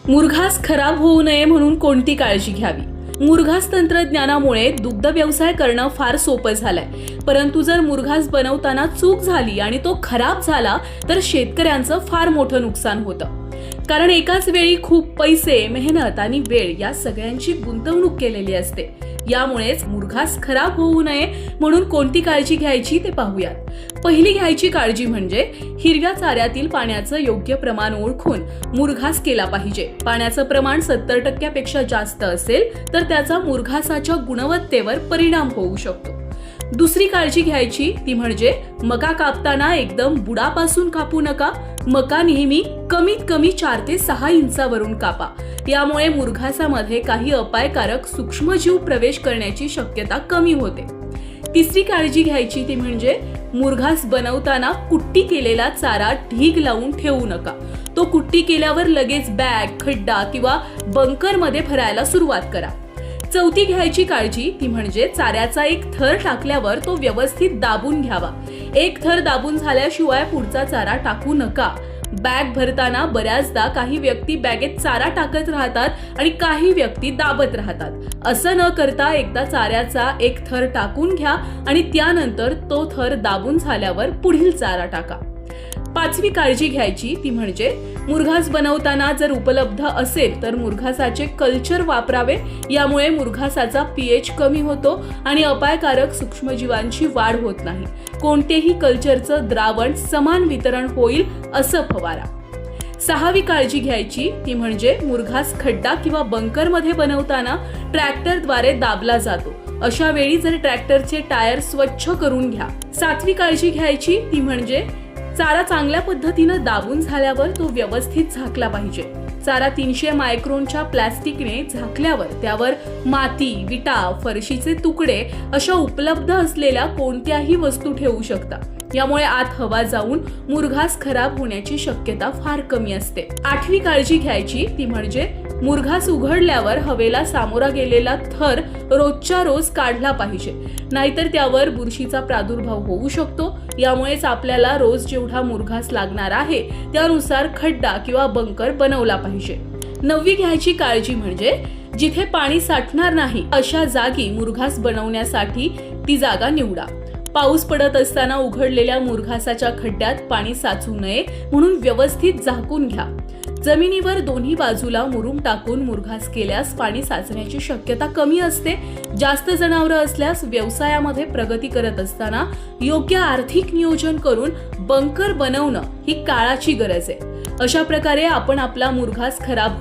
मुरघास खराब होऊ नये म्हणून कोणती काळजी घ्यावी? मुरघास तंत्रज्ञानामुळे दुग्ध व्यवसाय करणं फार सोपं झालंय, परंतु जर मुरघास बनवताना चूक झाली आणि तो खराब झाला तर शेतकऱ्यांचं फार मोठं नुकसान होतं. कारण एकाच वेळी खूप पैसे, मेहनत आणि वेळ या सगळ्यांची गुंतवणूक केलेली असते. यामुळेच मुरघास खराब होऊ नये म्हणून कोणती काळजी घ्यायची ते पाहूयात. पहिली घ्यायची काळजी म्हणजे हिरव्या चाऱ्यातील पाण्याचं योग्य प्रमाण ओळखून मुरघास केला पाहिजे. पाण्याचं प्रमाण 70% पेक्षा जास्त असेल तर त्याचा मुरघासाच्या गुणवत्तेवर परिणाम होऊ शकतो. दुसरी काळजी घ्यायची ती म्हणजे मका कापताना एकदम बुडापासून कापू नका. मका नेहमी कमीत कमी 4 ते 6 इंचावरून कापा. यामुळे मुरघासामध्ये काही अपायकारक सूक्ष्मजीव प्रवेश करण्याची शक्यता कमी होते. तिसरी काळजी घ्यायची ती म्हणजे मुरघास बनवताना कुट्टी केलेला चारा ढीग लावून ठेवू नका. तो कुट्टी केल्यावर लगेच बॅग, खड्डा किंवा बंकर मध्ये भरायला सुरुवात करा. चौथी घ्यायची काळजी ती म्हणजे चाऱ्याचा एक थर टाकल्यावर तो व्यवस्थित दाबून घ्यावा. एक थर दाबून झाल्याशिवाय पुढचा चारा टाकू नका. बॅग भरताना बऱ्याचदा काही व्यक्ती बॅगेत चारा टाकत राहतात आणि काही व्यक्ती दाबत राहतात. असं न करता एकदा चाऱ्याचा एक थर टाकून घ्या आणि त्यानंतर तो थर दाबून झाल्यावर पुढील चारा टाका. पाचवी काळजी घ्यायची ती म्हणजे मुरघास बनवताना जर उपलब्ध असेल तर मुरघासाचे कल्चर वापरावे. यामुळे मुरघासाचा pH कमी होतो आणि अपायकारक सूक्ष्मजीवांची वाढ होत नाही. कोणतेही कल्चरचं द्रावण समान वितरण होईल असं फवारा. सहावी काळजी घ्यायची ती म्हणजे मुरघास खड्डा किंवा बंकर मध्ये बनवताना ट्रॅक्टरद्वारे दाबला जातो. अशा वेळी जर ट्रॅक्टरचे टायर स्वच्छ करून घ्या. सातवी काळजी घ्यायची ती म्हणजे चारा चांगल्या पद्धतीनं दाबून झाल्यावर तो व्यवस्थित झाकला पाहिजे. चारा 300 मायक्रोनच्या प्लास्टिकने झाकल्यावर त्यावर माती, विटा, फरशीचे तुकडे अशा उपलब्ध असलेल्या कोणत्याही वस्तू ठेवू शकता. यामुळे आत हवा जाऊन मुरघास खराब होण्याची शक्यता फार कमी असते. आठवी काळजी घ्यायची ती म्हणजे मुरघास उघडल्यावर हवेला सामोरा गेलेला थर रोजच्या रोज काढला पाहिजे, नाहीतर त्यावर बुरशीचा प्रादुर्भाव होऊ शकतो. यामुळेच आपल्याला रोज जेवढा मुरघास लागणार आहे त्यानुसार खड्डा किंवा बंकर बनवला पाहिजे. नववी घ्यायची काळजी म्हणजे जिथे पाणी साठणार नाही अशा जागी मुरघास बनवण्यासाठी ती जागा निवडा. पाऊस पडत असताना उघडलेल्या मुरघासाच्या खड्ड्यात पाणी साचू नये म्हणून व्यवस्थित झाकून घ्या. जमिनीवर दोन्ही बाजूला मुरुम टाकून मुरघास केल्यास पाणी साचण्याची शक्यता कमी असते. जास्त जनावरं असल्यास व्यवसायामध्ये प्रगती करत असताना योग्य आर्थिक नियोजन करून बंकर बनवणं ही काळाची गरज आहे. अशा प्रकारे आपण आपला मुरघास खराब